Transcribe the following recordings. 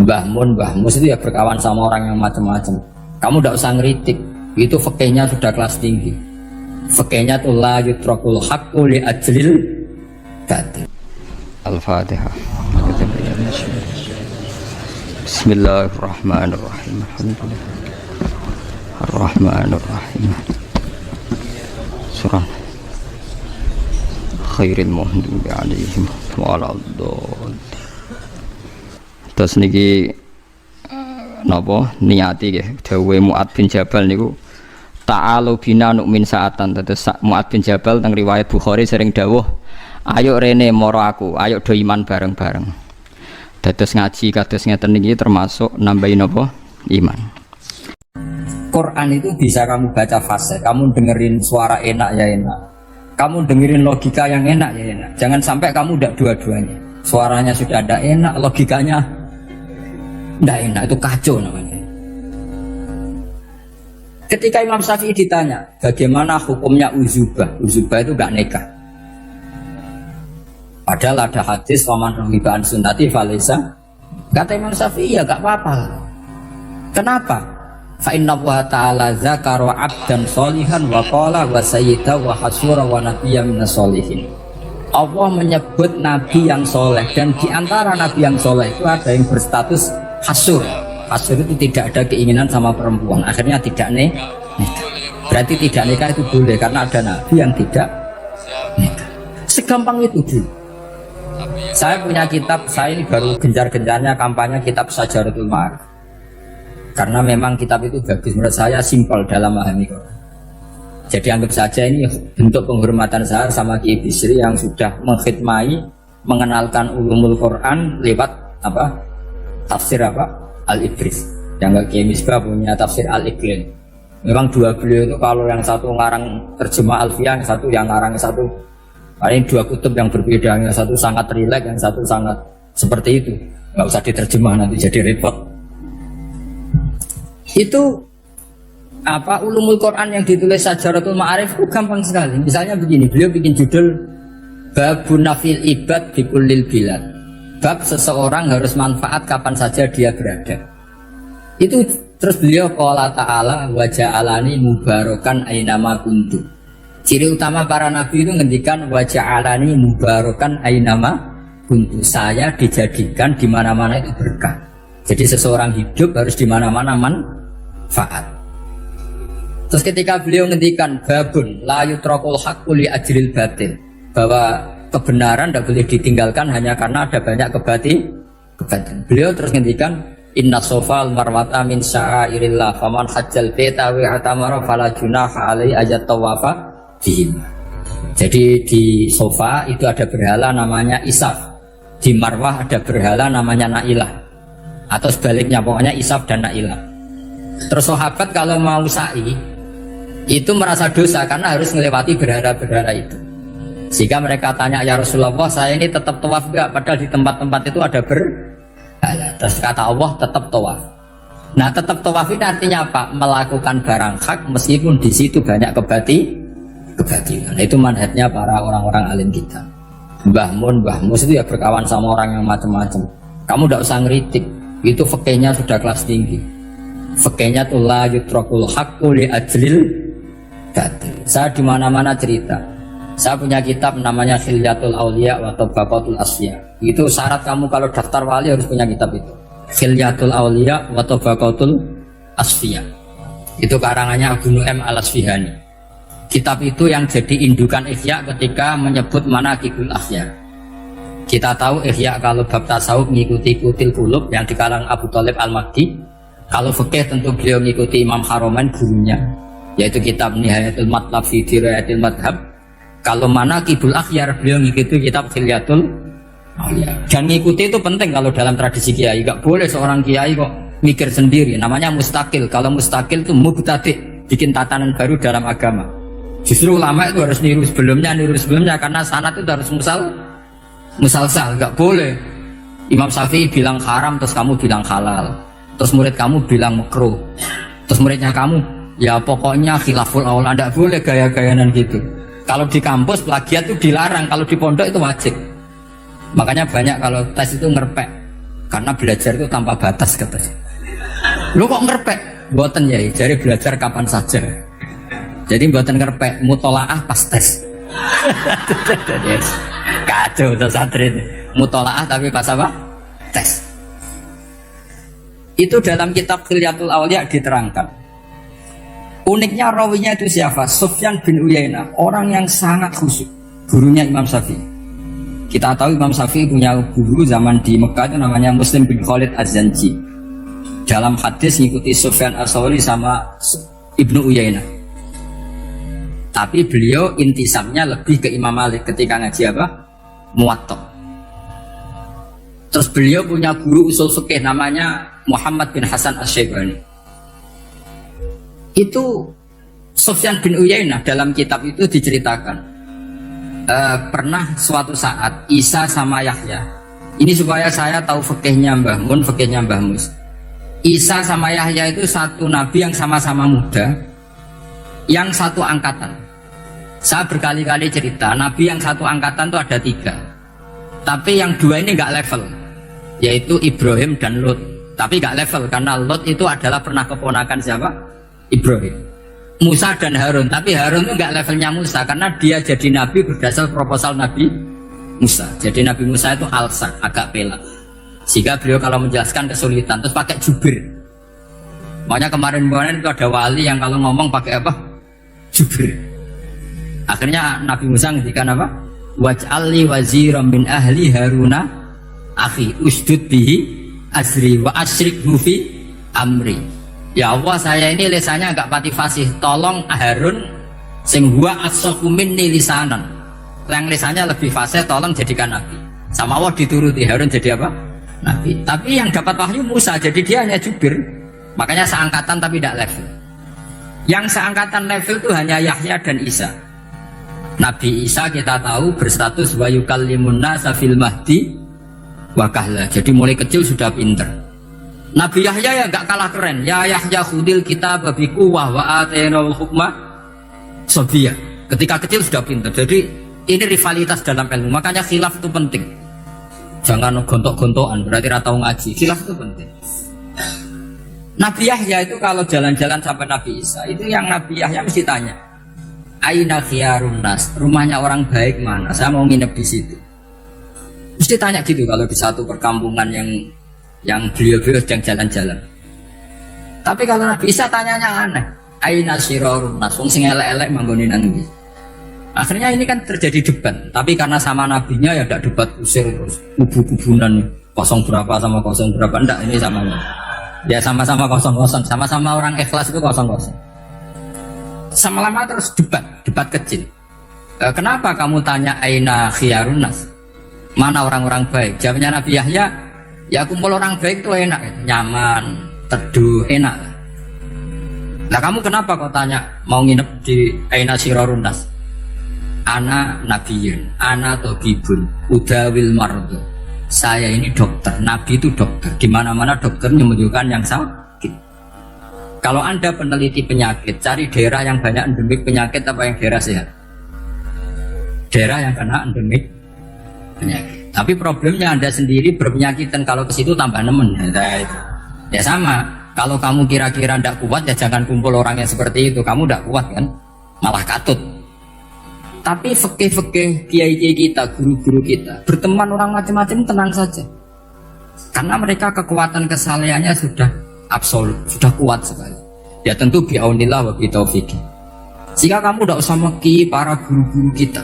Mbah Mus itu ya berkawan sama orang yang macam-macam. Kamu tidak usah ngeritik, itu fikihnya sudah kelas tinggi. Fikihnya tuh la yutrakul haqqu li ajlil batil. Al-Fatihah. Bismillahirrahmanirrahim. Ar-Rahmanirrahim. Surah Khairil Muhdubi alaihim waladhdallin. Terus niki napa niati nggih dawuhe Mu'ad bin Jabal niku ta'alu bina nu'min sa'atan. Terus Mu'ad bin Jabal teng riwayat Bukhari sering dawuh, ayo rene moro aku, ayo do iman bareng-bareng. Dados ngaji kados ngeten niki termasuk nambahin apa? Iman. Quran itu bisa kamu baca fase, kamu dengerin suara enak ya enak, kamu dengerin logika yang enak ya enak. Jangan sampai kamu udah dua-duanya. Suaranya sudah ada enak, logikanya tidak enak, itu kacau namanya. Ketika Imam Syafi'i ditanya bagaimana hukumnya uzubah, uzubah itu gak nikah. Padahal ada hadis waman rohibaan sunnati falisa. Kata Imam Syafi'i ya gak apa-apa. Kenapa? Fa inna Allah ta'ala zakara abdan solihan wa qala wa sayyida wa hasura wa nabiyya minas solihin. Allah menyebut nabi yang soleh, dan diantara nabi yang soleh itu ada yang berstatus hasur. Hasur itu tidak ada keinginan sama perempuan, akhirnya tidak nikah. Berarti tidak nikah itu boleh karena ada nabi yang tidak nikah. Segampang itu dulu. Saya punya kitab, saya ini baru gencar-gencarnya kampanye kitab Syajaratul Ma'arif, karena memang kitab itu bagus, menurut saya simpel dalam memahami Quran. Jadi anggap saja ini bentuk penghormatan saya sama Kiai Bisri yang sudah mengkhidmai, mengenalkan ulumul Quran lewat apa? Tafsir apa? Al-Ibris. Yang Kiai Misbah punya tafsir Al-Iqlin. Memang dua beliau itu kalau yang satu ngarang terjemah Alfiyah, yang satu yang ngarang satu, paling dua kutub yang berbeda, yang satu sangat rileks, yang satu sangat seperti itu. Nggak usah diterjemah nanti jadi repot. Itu apa ulumul Quran yang ditulis Syajaratul Ma'arif itu gampang sekali. Misalnya begini, beliau bikin judul Babun Nafil Ibad Bikullil Bilad. Bab seseorang harus manfaat kapan saja dia berada. Itu terus beliau qala ta'ala wa ja'alani mubarakan ainama kuntu. Ciri utama para nabi itu ngendikan wa ja'alani mubarakan ainama kuntu. Saya dijadikan di mana-mana itu berkah. Jadi seseorang hidup harus di mana-mana manfaat. Terus ketika beliau ngendikan babun la yutrakul haqqu li ajril batil, bahwa kebenaran tidak boleh ditinggalkan hanya karena ada banyak kebatilan. Beliau terus ngendikan inna sofal marwata min sya'airillah faman hajjal baita wa atamara fala junaha alaihi ayat tawafa bihim. Jadi di Sofa itu ada berhala namanya Isaf, di Marwah ada berhala namanya Nailah, atau sebaliknya pokoknya Isaf dan Nailah. Terus sahabat kalau mau sa'i itu merasa dosa karena harus melewati berhala-berhala itu, sehingga mereka tanya, ya Rasulullah saya ini tetap tawaf enggak, padahal di tempat-tempat itu ada berhala. Terus kata Allah tetap tawaf. Nah tetap tawaf ini artinya apa? Melakukan barang hak meskipun di situ banyak kebatilan. Itu manhajnya para orang-orang alim kita. Mbah Mus itu ya berkawan sama orang yang macam-macam. Kamu tidak usah ngeritik, itu fikihnya sudah kelas tinggi. Fikihnya tuh la yutrakul haqqu li ajlil batil. Saya di mana-mana cerita. Saya punya kitab namanya Khilyatul Auliya wa Tabaqatul Asfiya. Itu syarat kamu kalau daftar wali harus punya kitab itu. Khilyatul Auliya wa Tabaqatul Asfiya. Itu karangannya Abu Nu'aim Al-Asfihani. Kitab itu yang jadi indukan Ihya ketika menyebut manaqibul Ahya. Kita tahu Ihya kalau bab tasawuf mengikuti Kutil Qulub yang dikarang Abu Thalib Al-Mahdi. Kalau fikih tentu beliau mengikuti Imam Haramain gurunya, yaitu kitab Nihayatul Matlab fi Dirayatil Madhab. Kalau manaqibul akhyar beliau mengikuti kitab Khilyatul Auliya. Dan mengikuti itu penting kalau dalam tradisi kiai. Gak boleh seorang kiai kok mikir sendiri, namanya mustakil. Kalau mustakil itu mubtadi', bikin tatanan baru dalam agama. Justru ulama itu harus niru sebelumnya karena sanad itu harus musalsal. Gak boleh Imam Syafi'i bilang haram terus kamu bilang halal, terus murid kamu bilang makruh, terus muridnya kamu ya pokoknya khilaful aula. Tidak boleh gaya-gayaan gitu. Kalau di kampus plagiat itu dilarang, kalau di pondok itu wajib. Makanya banyak kalau tes itu ngerpek Karena belajar itu tanpa batas katanya. Lu kok ngerpek? Mboten ya, jadi belajar kapan saja. Jadi mboten ngerpek, mutolaah pas tes. Kacau tuh santri. Mutolaah tapi pas apa? Tes. Itu dalam kitab Khilyatul Awliya diterangkan. Uniknya rawinya itu siapa? Sufyan bin Uyainah, orang yang sangat khusyuk, gurunya Imam Syafi'i. Kita tahu Imam Syafi'i punya guru zaman di Mekah itu namanya Muslim bin Khalid Az-Zanji. Dalam hadis ngikuti Sufyan As-Sawri sama Ibnu Uyainah. Tapi beliau intisamnya lebih ke Imam Malik ketika ngaji apa? Muwatta. Terus beliau punya guru usul fikih namanya Muhammad bin Hasan Asy-Syaibani. Itu Sufyan bin Uyainah dalam kitab itu diceritakan pernah suatu saat Isa sama Yahya, ini supaya saya tahu fikihnya Mbah Mun, fikihnya Mbah Mus. Isa sama Yahya itu satu nabi yang sama-sama muda, yang satu angkatan. Saya berkali-kali cerita, nabi yang satu angkatan itu ada 3, tapi yang 2 ini nggak level, yaitu Ibrahim dan Lot. Tapi nggak level karena Lot itu adalah pernah keponakan siapa? Ibrahim. Musa dan Harun, tapi Harun itu nggak levelnya Musa karena dia jadi nabi berdasar proposal Nabi Musa. Jadi Nabi Musa itu alsak, agak pelak, sehingga beliau kalau menjelaskan kesulitan terus pakai jubir. Makanya kemarin-kemarin itu ada wali yang kalau ngomong pakai apa? Jubir. Akhirnya Nabi Musa ngendikan apa? Waj'alli waziran min ahli Haruna akhi usdud bihi azri wa asyrikhu fi amri. Ya Allah, saya ini lisannya agak pati fasih, tolong Harun sing huwa as-sahu minni lisanan, yang lisannya lebih fasih tolong jadikan nabi. Sama Allah dituruti, Harun jadi apa? Nabi. Tapi yang dapat wahyu Musa, jadi dia hanya jubir. Makanya seangkatan tapi tidak level. Yang seangkatan level itu hanya Yahya dan Isa. Nabi Isa kita tahu berstatus wa yukallimun nasa fil mahdi wa kahla. Jadi mulai kecil sudah pinter. Nabi Yahya ya nggak kalah keren. Ya Yahya khudil kitab bi quwwah wa atainal hukma sabiyya. Ketika kecil sudah pintar. Jadi ini rivalitas dalam ilmu. Makanya khilaf itu penting. Jangan gontok-gontokan berarti ratau ngaji. Khilaf itu penting. Nabi Yahya itu kalau jalan-jalan sampai Nabi Isa, itu yang Nabi Yahya mesti tanya, aina khiyarun nas, rumahnya orang baik mana? Saya mau nginep di situ. Mesti tanya gitu kalau di satu perkampungan yang beliau-beliau sedang jalan-jalan. Tapi kalau Nabi Isa tanyanya aneh, aina syirarun nas, wong sing elek-elek manggone nang ndi. Akhirnya ini kan terjadi debat, tapi karena sama nabinya ya tidak debat usir terus kubu-kubunan kosong berapa sama kosong berapa, enggak, ini sama ya sama-sama kosong-kosong, sama-sama orang ikhlas itu kosong-kosong. Sama lama terus debat kecil. Kenapa kamu tanya aina khiyarun nas, mana orang-orang baik? Jawabnya Nabi Yahya, ya kumpul orang baik itu enak, nyaman, teduh, enak. Nah kamu kenapa kau tanya mau nginep di aina syirarun nas? Ana nabiyun, ana tabibun, udawil mardu. Saya ini dokter, nabi itu dokter. Di mana-mana dokter menunjukkan yang sakit. Kalau Anda peneliti penyakit, cari daerah yang banyak endemik penyakit apa yang daerah sehat? Daerah yang kena endemik penyakit. Tapi problemnya Anda sendiri berpenyakitan, kalau ke situ tambah nemen. Ya sama. Kalau kamu kira-kira tidak kuat, ya jangan kumpul orang yang seperti itu. Kamu tidak kuat kan? Malah katut. Tapi fikih-fikih kiai-kiai kita, guru-guru kita, berteman orang macam-macam tenang saja. Karena mereka kekuatan kesalehannya sudah absolut, sudah kuat sekali. Ya tentu bi'aunillah wa bitaufiqi. Jika kamu tidak usah meki para guru-guru kita.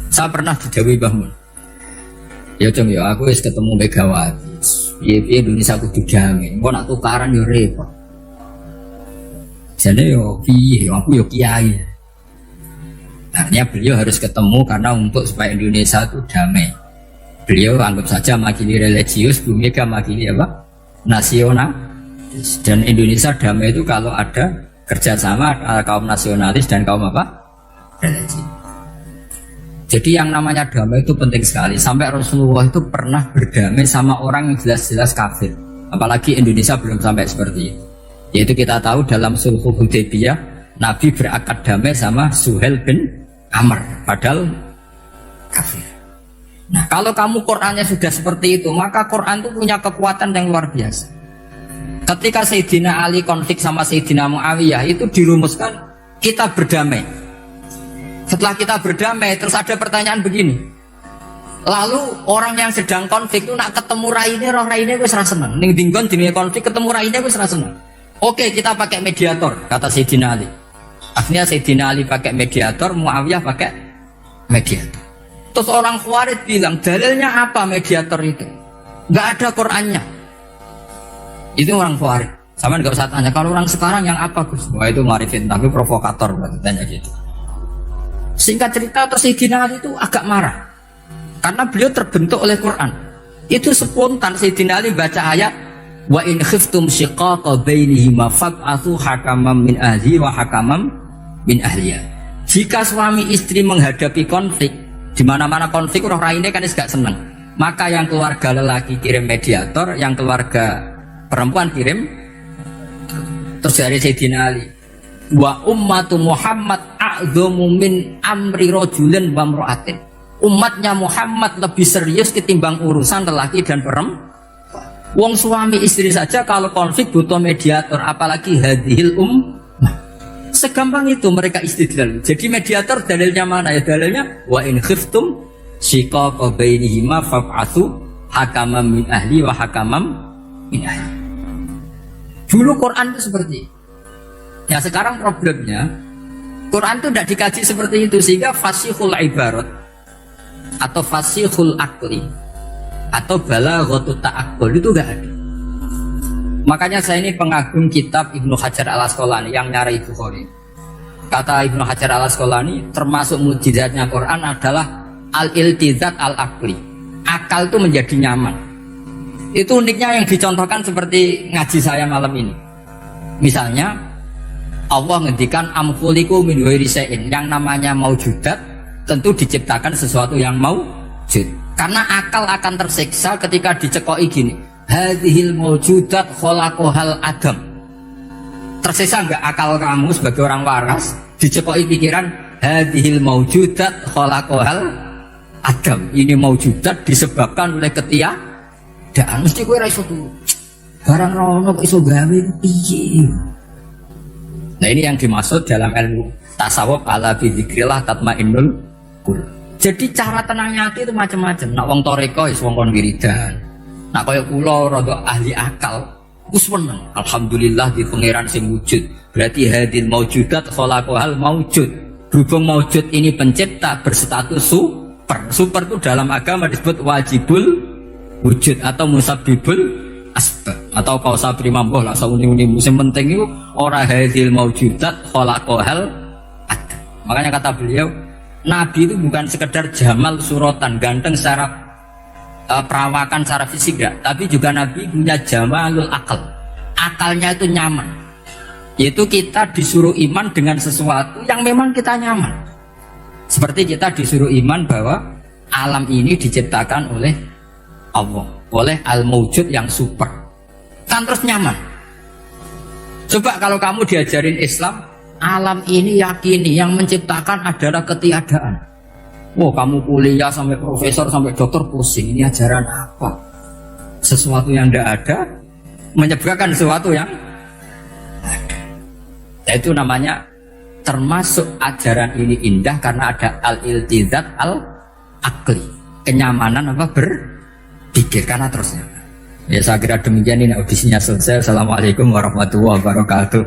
Saya pernah didhawuhi Mbah Mun. Ya Cung ya, aku wis ketemu Megawati. Piye-piye Indonesia kudu damai. Engko nak tukaran yo repot. Jane yo piye, aku yo kiai. Artinya beliau harus ketemu karena untuk supaya Indonesia itu damai. Beliau anggap saja makili religius, Bu Mega makili apa? Nasional. Dan Indonesia damai itu kalau ada kerjasama antara kaum nasionalis dan kaum apa? Religi. Jadi yang namanya damai itu penting sekali. Sampai Rasulullah itu pernah berdamai sama orang yang jelas-jelas kafir. Apalagi Indonesia belum sampai seperti itu. Yaitu kita tahu dalam Sulhul Hudaybiyah, Nabi berakad damai sama Suhail bin Amr, padahal kafir. Nah, kalau kamu Qurannya sudah seperti itu, maka Quran itu punya kekuatan yang luar biasa. Ketika Sayyidina Ali konflik sama Sayyidina Muawiyah, itu dirumuskan kita berdamai. Setelah kita berdamai, terus ada pertanyaan begini. Lalu orang yang sedang konflik itu nak ketemu raine, roh raine wis ra seneng. Ning dinggon jenenge konflik ketemu raine wis ra seneng. Oke, kita pakai mediator, kata Sayyidina Ali. Akhirnya Sayyidina Ali pakai mediator, Muawiyah pakai mediator. Terus orang Khawarij bilang, dalilnya apa mediator itu? Nggak ada Qur'annya. Itu orang Khawarij. Sama nggak usah tanya, kalau orang sekarang yang apa Gus? Wah itu marifin, tapi provokator berarti tanya gitu. Singkat cerita, terus Sayyidina Ali itu agak marah. Karena beliau terbentuk oleh Quran. Itu spontan Sayyidina Ali baca ayat, wa in khiftum shiqaqa bainihima fab'atsu hakaman min ahli wa hakaman min ahliya. Jika suami istri menghadapi konflik, di mana-mana konflik roh raine kan gak seneng. Maka yang keluarga lelaki kirim mediator, yang keluarga perempuan kirim. Terus dari Sayyidina Ali, wa ummatu Muhammad a'dhamu min amri rajulin wa imra'atin. Umatnya Muhammad lebih serius ketimbang urusan lelaki dan perempuan. Wong suami istri saja kalau konflik butuh mediator, apalagi hadhil segampang itu mereka istidlal. Jadi mediator dalilnya mana ya? Dalilnya wa in khiftum shiqaqa bainihima fab'atsu hakaman min ahli wa hakaman min ahli. Dulu Quran itu seperti itu. Ya sekarang problemnya Quran itu tidak dikaji seperti itu, sehingga fasihul ibarat atau fasihul akli atau balaghatut ta'aqqul itu enggak ada. Makanya saya ini pengagum kitab Ibnu Hajar Al-Asqalani yang nyari Bukhari. Kata Ibnu Hajar Al-Asqalani, termasuk mukjizatnya Quran adalah al-iltizat al-aqli. Akal itu menjadi nyaman. Itu uniknya yang dicontohkan seperti ngaji saya malam ini. Misalnya Allah ngendikan amkhuliku min ghairi syai'in, yang namanya maujudat tentu diciptakan sesuatu yang maujud. Karena akal akan tersiksa ketika dicekoki gini. Hadhil mawjudat khalaqahal adam. Tersiksa enggak akal kamu sebagai orang waras dicekoki pikiran hadhil mawjudat khalaqahal adam. Ini mawjudat disebabkan oleh ketiadaan. Mesti kowe ra iso tuh. Barang rono kok iso gawe piye. Nah ini yang dimaksud dalam ilmu tasawuf ala bi dzikrillah tatmainnul qulub. Jadi cara tenangnya hati itu macam-macam. Nak wong toreko wis wong kon wiridan. Nah kaya kula rada ahli akal, wis meneng. Alhamdulillah di pangeran sing wujud. Berarti hadil maujudat khalaqahal maujud. Berhubung maujud ini pencipta berstatus super. Super itu dalam agama disebut wajibul wujud atau musabbibul asbab atau kausa primamboh lah sauni-uni musim penting itu ora hadil maujudat khalaqahal adam. Makanya kata beliau, Nabi itu bukan sekedar jamal suratan, ganteng secara perawakan secara fisik ya, tapi juga Nabi punya jamalul akal. Akalnya itu nyaman. Yaitu kita disuruh iman dengan sesuatu yang memang kita nyaman. Seperti kita disuruh iman bahwa alam ini diciptakan oleh Allah, oleh al-mawjud yang super. Kan terus nyaman. Coba kalau kamu diajarin Islam, alam ini yakini yang menciptakan adalah ketiadaan. Wah, kamu kuliah sampai profesor sampai dokter pusing, ini ajaran apa? Sesuatu yang tidak ada menyebabkan sesuatu yang ada. Itu namanya termasuk ajaran ini indah karena ada al-iltizat al-aqli, kenyamanan apa berpikir karena terusnya. Ya saya kira demikian, ini audisinya selesai. Assalamualaikum warahmatullahi wabarakatuh.